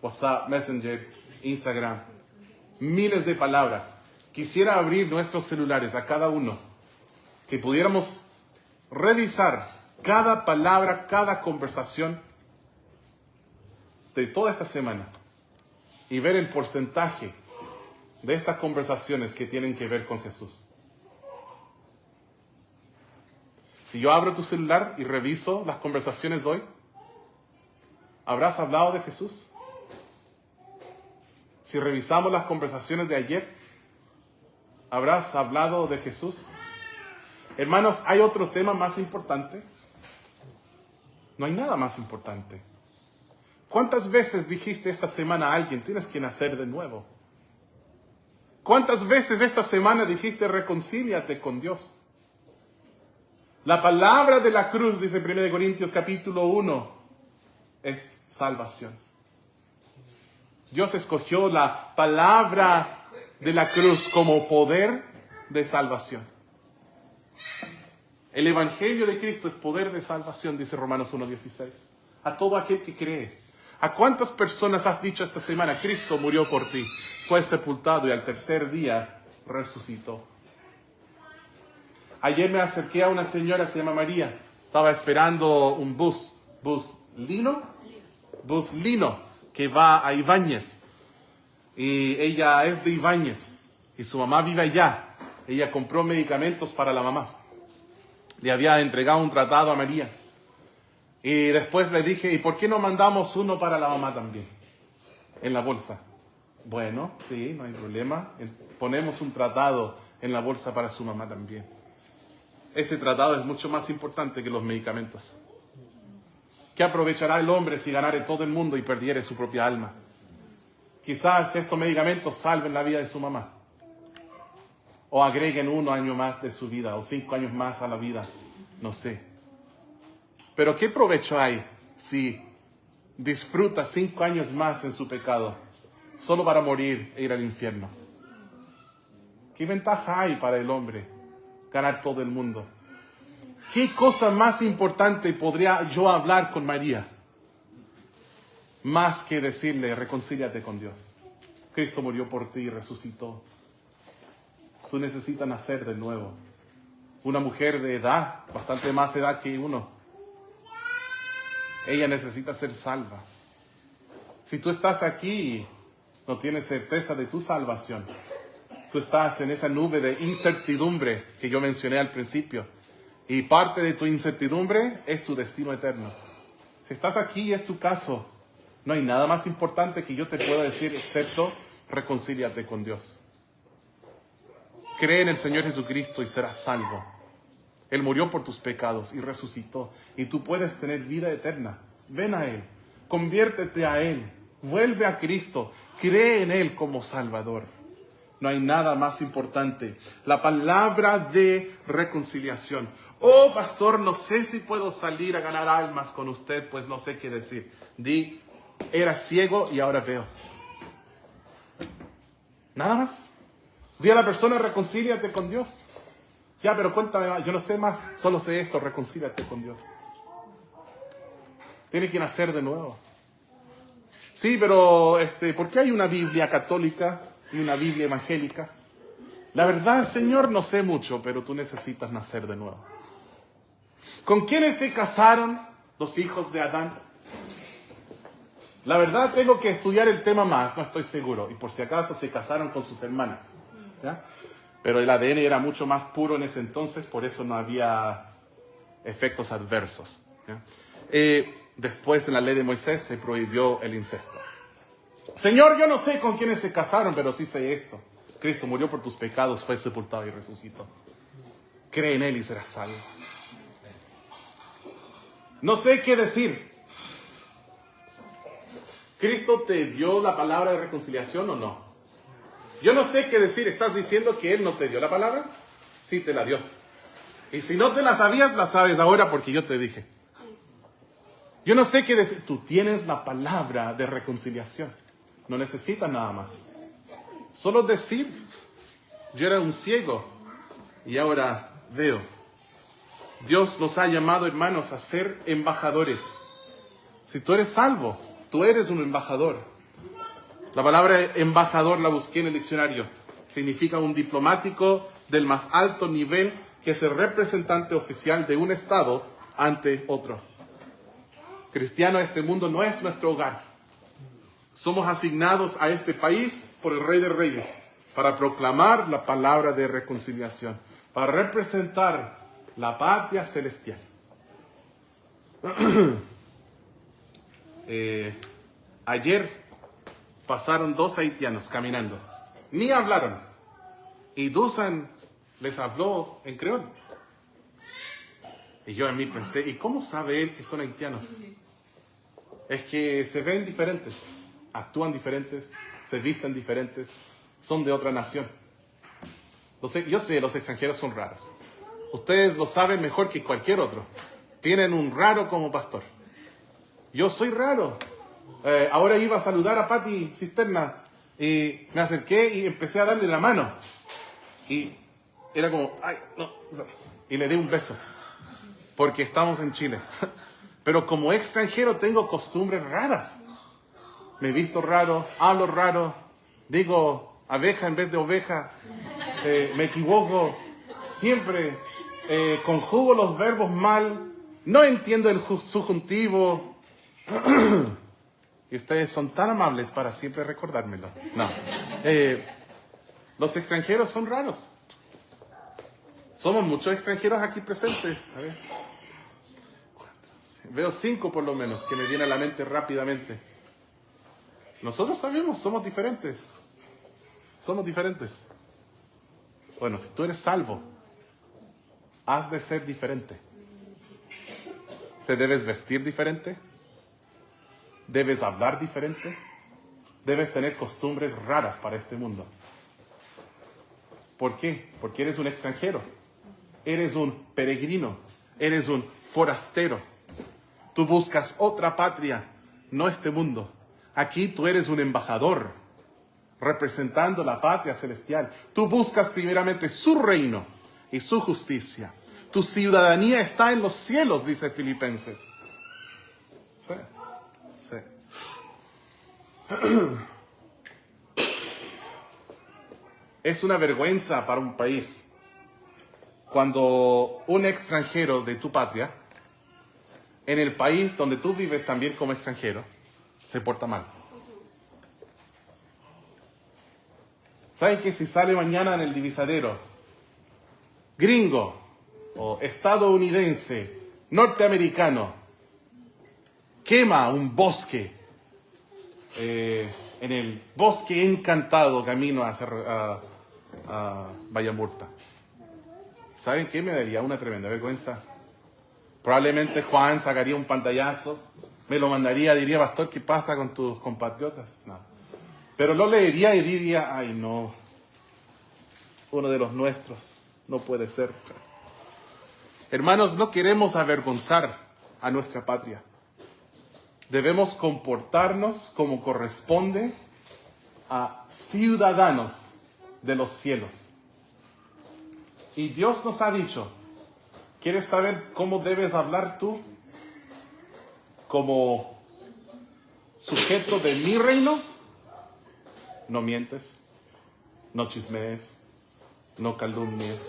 WhatsApp, Messenger, Instagram. Miles de palabras. Quisiera abrir nuestros celulares a cada uno. Que pudiéramos revisar cada palabra, cada conversación de toda esta semana. Y ver el porcentaje de estas conversaciones que tienen que ver con Jesús. Si yo abro tu celular y reviso las conversaciones de hoy, ¿habrás hablado de Jesús? Si revisamos las conversaciones de ayer, ¿habrás hablado de Jesús? Hermanos, ¿hay otro tema más importante? No hay nada más importante. ¿Cuántas veces dijiste esta semana a alguien, tienes que nacer de nuevo? ¿Cuántas veces esta semana dijiste, reconcíliate con Dios? La palabra de la cruz, dice 1 Corintios capítulo 1, es salvación. Dios escogió la palabra de la cruz como poder de salvación. El Evangelio de Cristo es poder de salvación, dice Romanos 1:16. A todo aquel que cree. ¿A cuántas personas has dicho esta semana, Cristo murió por ti, fue sepultado y al tercer día resucitó? Ayer me acerqué a una señora, se llama María. Estaba esperando un bus Lino, que va a Ibáñez. Y ella es de Ibáñez y su mamá vive allá. Ella compró medicamentos para la mamá. Le había entregado un tratado a María. Y después le dije, ¿y por qué no mandamos uno para la mamá también? En la bolsa. Bueno, sí, no hay problema. Ponemos un tratado en la bolsa para su mamá también. Ese tratado es mucho más importante que los medicamentos. ¿Qué aprovechará el hombre si ganare todo el mundo y perdiere su propia alma? Quizás estos medicamentos salven la vida de su mamá. O agreguen 1 año más de su vida, o 5 años más a la vida. No sé. Pero ¿qué provecho hay si disfruta 5 años más en su pecado, solo para morir e ir al infierno? ¿Qué ventaja hay para el hombre ganar todo el mundo? ¿Qué cosa más importante podría yo hablar con María? Más que decirle, reconcíliate con Dios. Cristo murió por ti y resucitó. Tú necesitas nacer de nuevo. Una mujer de edad, bastante más edad que uno, ella necesita ser salva. Si tú estás aquí y no tienes certeza de tu salvación, tú estás en esa nube de incertidumbre que yo mencioné al principio. Y parte de tu incertidumbre es tu destino eterno. Si estás aquí y es tu caso, no hay nada más importante que yo te pueda decir excepto reconcíliate con Dios. Cree en el Señor Jesucristo y serás salvo. Él murió por tus pecados y resucitó. Y tú puedes tener vida eterna. Ven a Él. Conviértete a Él. Vuelve a Cristo. Cree en Él como Salvador. No hay nada más importante. La palabra de reconciliación. Oh, pastor, no sé si puedo salir a ganar almas con usted, pues no sé qué decir. Di, era ciego y ahora veo. Nada más. Di a la persona, reconcíliate con Dios. Ya, pero cuéntame más. Yo no sé más, solo sé esto, reconcíliate con Dios. Tiene que nacer de nuevo. Sí, pero ¿por qué hay una Biblia católica y una Biblia evangélica? La verdad, Señor, no sé mucho, pero tú necesitas nacer de nuevo. ¿Con quiénes se casaron los hijos de Adán? La verdad, tengo que estudiar el tema más, no estoy seguro. Y por si acaso se casaron con sus hermanas. ¿Ya? Pero el ADN era mucho más puro en ese entonces, por eso no había efectos adversos. ¿Ya? Después, en la ley de Moisés, se prohibió el incesto. Señor, yo no sé con quiénes se casaron, pero sí sé esto. Cristo murió por tus pecados, fue sepultado y resucitó. Cree en Él y serás salvo. No sé qué decir. ¿Cristo te dio la palabra de reconciliación o no? Yo no sé qué decir. ¿Estás diciendo que Él no te dio la palabra? Sí, te la dio. Y si no te la sabías, la sabes ahora porque yo te dije. Yo no sé qué decir. Tú tienes la palabra de reconciliación. No necesitas nada más. Solo decir, yo era un ciego y ahora veo. Dios nos ha llamado, hermanos, a ser embajadores. Si tú eres salvo, tú eres un embajador. La palabra embajador la busqué en el diccionario. Significa un diplomático del más alto nivel que es el representante oficial de un estado ante otro. Cristiano, este mundo no es nuestro hogar. Somos asignados a este país por el Rey de Reyes para proclamar la palabra de reconciliación, para representar la patria celestial. Ayer pasaron 2 haitianos caminando. Ni hablaron. Y Dusan les habló en creol. Y yo en mí pensé, ¿y cómo sabe él que son haitianos? Es que se ven diferentes, actúan diferentes, se visten diferentes, son de otra nación. Yo sé, los extranjeros son raros. Ustedes lo saben mejor que cualquier otro. Tienen un raro como pastor. Yo soy raro. Ahora iba a saludar a Pati Cisterna y me acerqué y empecé a darle la mano. Y era como, ay, no. Y le di un beso. Porque estamos en Chile. Pero como extranjero tengo costumbres raras. Me visto raro, hablo raro, digo abeja en vez de oveja, me equivoco, siempre conjugo los verbos mal, no entiendo el subjuntivo. Y ustedes son tan amables para siempre recordármelo. No. Los extranjeros son raros. Somos muchos extranjeros aquí presentes. A ver. Veo 5 por lo menos que me vienen a la mente rápidamente. Nosotros sabemos, somos diferentes. Somos diferentes. Bueno, si tú eres salvo, has de ser diferente. Te debes vestir diferente. Debes hablar diferente. Debes tener costumbres raras para este mundo. ¿Por qué? Porque eres un extranjero. Eres un peregrino. Eres un forastero. Tú buscas otra patria, no este mundo. Aquí tú eres un embajador, representando la patria celestial. Tú buscas primeramente su reino y su justicia. Tu ciudadanía está en los cielos, dice Filipenses. Sí. Es una vergüenza para un país cuando un extranjero de tu patria, en el país donde tú vives también como extranjero, se porta mal. ¿Saben que si sale mañana en el divisadero, gringo o estadounidense, norteamericano, quema un bosque, en el bosque encantado camino a Vallamurta? ¿Saben qué? Me daría una tremenda vergüenza. Probablemente Juan sacaría un pantallazo, me lo mandaría, diría, pastor, ¿qué pasa con tus compatriotas? No. Pero lo leería y diría, ay no, uno de los nuestros, no puede ser. Hermanos, no queremos avergonzar a nuestra patria. Debemos comportarnos como corresponde a ciudadanos de los cielos. Y Dios nos ha dicho, ¿quieres saber cómo debes hablar tú como sujeto de mi reino? No mientes, no chismees, no calumnies,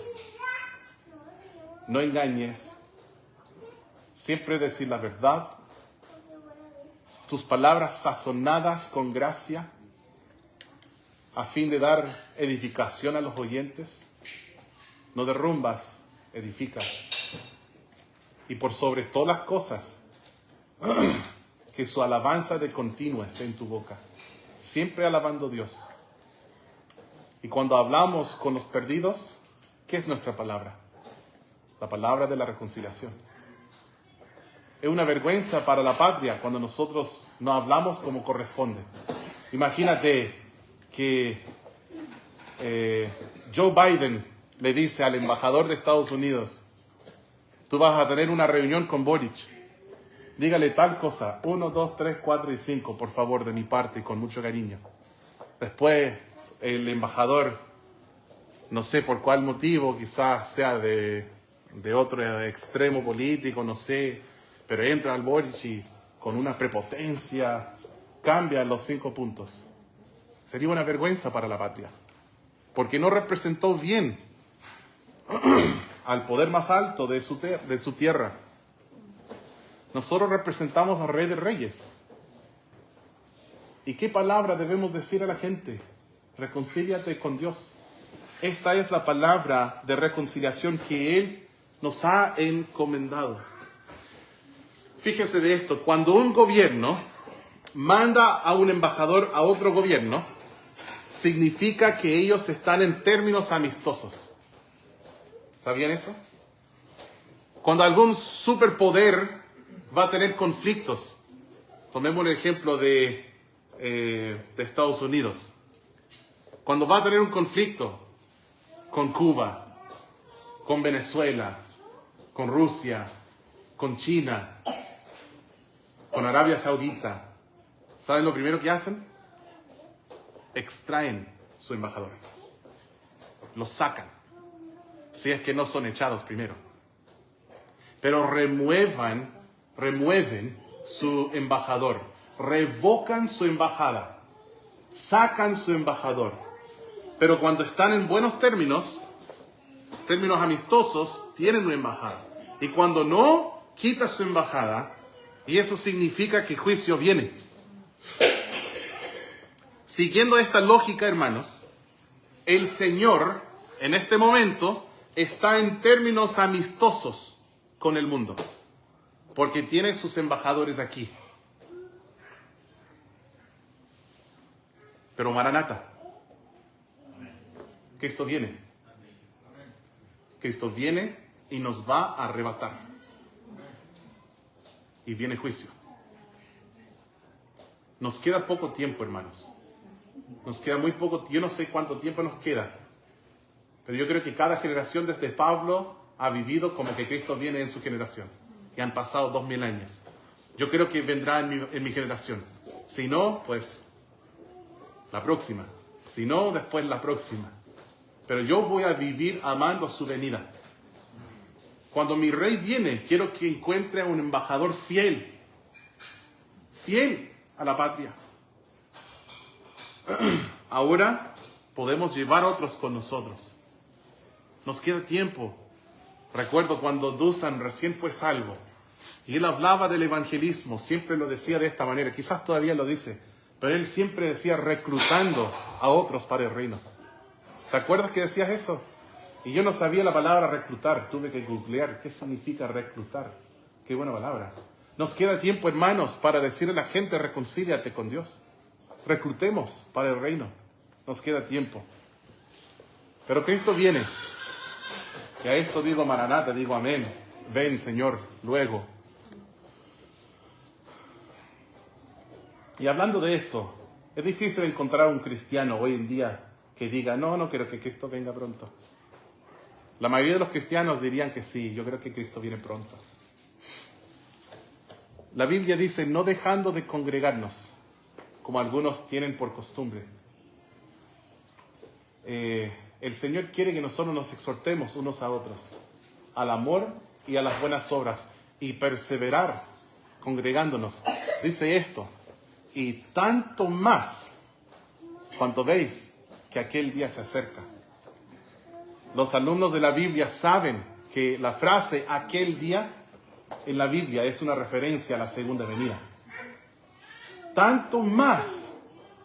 no engañes, siempre decir la verdad, tus palabras sazonadas con gracia, a fin de dar edificación a los oyentes. No derrumbas, edifica. Y por sobre todas las cosas, que su alabanza de continuo esté en tu boca, siempre alabando a Dios. Y cuando hablamos con los perdidos, ¿qué es nuestra palabra? La palabra de la reconciliación. Es una vergüenza para la patria cuando nosotros no hablamos como corresponde. Imagínate que Joe Biden le dice al embajador de Estados Unidos, tú vas a tener una reunión con Boric, dígale tal cosa, 1, 2, 3, 4 y 5, por favor, de mi parte y con mucho cariño. Después el embajador, no sé por cuál motivo, quizás sea de otro extremo político, no sé, pero entra al Boric y con una prepotencia cambia los 5 puntos. Sería una vergüenza para la patria, porque no representó bien al poder más alto de su tierra. Nosotros representamos al Rey de Reyes. ¿Y qué palabra debemos decir a la gente? Reconcíliate con Dios. Esta es la palabra de reconciliación que Él nos ha encomendado. Fíjense de esto, cuando un gobierno manda a un embajador a otro gobierno, significa que ellos están en términos amistosos. ¿Sabían eso? Cuando algún superpoder va a tener conflictos, tomemos el ejemplo de Estados Unidos. Cuando va a tener un conflicto con Cuba, con Venezuela, con Rusia, con China, con Arabia Saudita, ¿saben lo primero que hacen? Extraen su embajador. Lo sacan, si es que no son echados primero. Pero remueven su embajador, revocan su embajada, sacan su embajador. Pero cuando están en buenos términos amistosos, tienen una embajada. Y cuando no, quita su embajada, y eso significa que juicio viene. Siguiendo esta lógica, hermanos, el Señor en este momento está en términos amistosos con el mundo, porque tiene sus embajadores aquí. Pero Maranata, Cristo viene. Cristo viene y nos va a arrebatar. Y viene juicio. Nos queda poco tiempo, hermanos. Nos queda muy poco, yo no sé cuánto tiempo nos queda, pero yo creo que cada generación desde Pablo ha vivido como que Cristo viene en su generación. Y han pasado 2000 años. Yo creo que vendrá en mi generación. Si no, pues la próxima. Si no, después la próxima. Pero yo voy a vivir amando su venida. Cuando mi rey viene, quiero que encuentre a un embajador fiel. Fiel a la patria. Ahora podemos llevar a otros con nosotros. Nos queda tiempo. Recuerdo cuando Dusan recién fue salvo y él hablaba del evangelismo, siempre lo decía de esta manera, quizás todavía lo dice, pero él siempre decía reclutando a otros para el reino. ¿Te acuerdas que decías eso? Y yo no sabía la palabra reclutar, tuve que googlear qué significa reclutar. Qué buena palabra. Nos queda tiempo, hermanos, para decirle a la gente reconcíliate con Dios. Reclutemos para el reino. Nos queda tiempo. Pero Cristo viene. Y a esto digo Maranata, digo amén. Ven, Señor, luego. Y hablando de eso, es difícil encontrar un cristiano hoy en día que diga, no quiero que Cristo venga pronto. La mayoría de los cristianos dirían que sí, yo creo que Cristo viene pronto. La Biblia dice, no dejando de congregarnos, como algunos tienen por costumbre. El Señor quiere que nosotros nos exhortemos unos a otros al amor y a las buenas obras y perseverar congregándonos. Dice esto, y tanto más cuando veis que aquel día se acerca. Los alumnos de la Biblia saben que la frase aquel día en la Biblia es una referencia a la segunda venida. Tanto más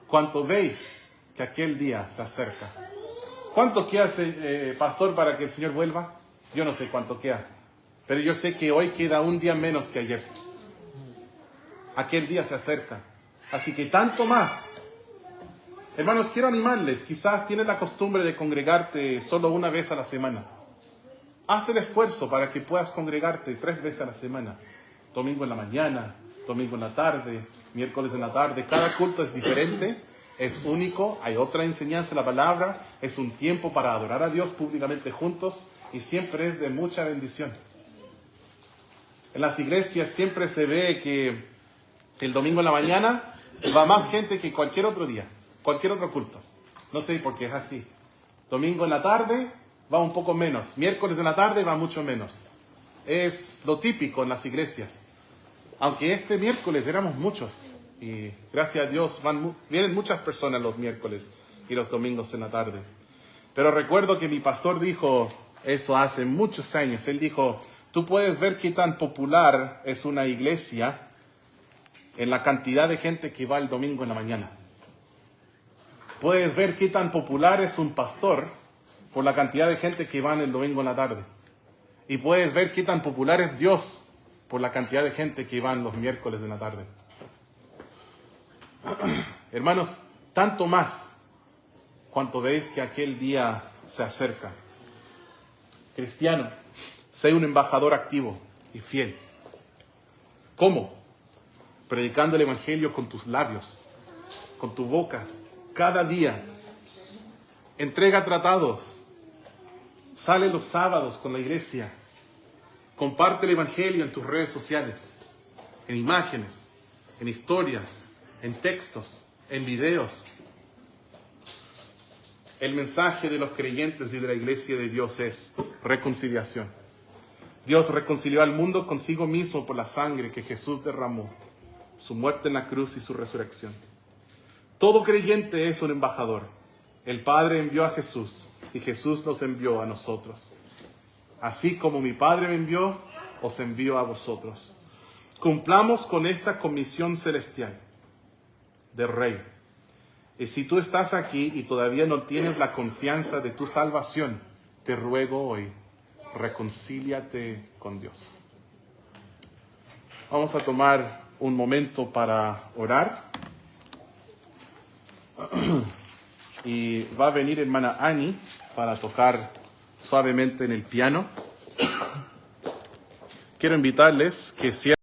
cuanto veis que aquel día se acerca. ¿Cuánto queda, pastor, para que el Señor vuelva? Yo no sé cuánto queda, pero yo sé que hoy queda un día menos que ayer. Aquel día se acerca, así que tanto más. Hermanos, quiero animarles, quizás tienes la costumbre de congregarte solo una vez a la semana. Haz el esfuerzo para que puedas congregarte 3 veces a la semana. Domingo en la mañana, domingo en la tarde, miércoles en la tarde. Cada culto es diferente, es único, hay otra enseñanza de la palabra, es un tiempo para adorar a Dios públicamente juntos y siempre es de mucha bendición. En las iglesias siempre se ve que el domingo en la mañana va más gente que cualquier otro día, cualquier otro culto. No sé por qué es así. Domingo en la tarde va un poco menos, miércoles en la tarde va mucho menos. Es lo típico en las iglesias. Aunque este miércoles éramos muchos. Y gracias a Dios vienen muchas personas los miércoles y los domingos en la tarde. Pero recuerdo que mi pastor dijo eso hace muchos años. Él dijo, tú puedes ver qué tan popular es una iglesia en la cantidad de gente que va el domingo en la mañana. Puedes ver qué tan popular es un pastor por la cantidad de gente que va el domingo en la tarde. Y puedes ver qué tan popular es Dios por la cantidad de gente que van los miércoles de la tarde. Hermanos, tanto más cuanto veis que aquel día se acerca. Cristiano, sé un embajador activo y fiel. ¿Cómo? Predicando el Evangelio con tus labios, con tu boca, cada día. Entrega tratados. Sale los sábados con la iglesia. Comparte el Evangelio en tus redes sociales, en imágenes, en historias, en textos, en videos. El mensaje de los creyentes y de la iglesia de Dios es reconciliación. Dios reconcilió al mundo consigo mismo por la sangre que Jesús derramó, su muerte en la cruz y su resurrección. Todo creyente es un embajador. El Padre envió a Jesús y Jesús nos envió a nosotros. Así como mi Padre me envió, os envío a vosotros. Cumplamos con esta comisión celestial de Rey. Y si tú estás aquí y todavía no tienes la confianza de tu salvación, te ruego hoy, reconcíliate con Dios. Vamos a tomar un momento para orar. Y va a venir hermana Annie para tocar suavemente en el piano. Quiero invitarles que cierren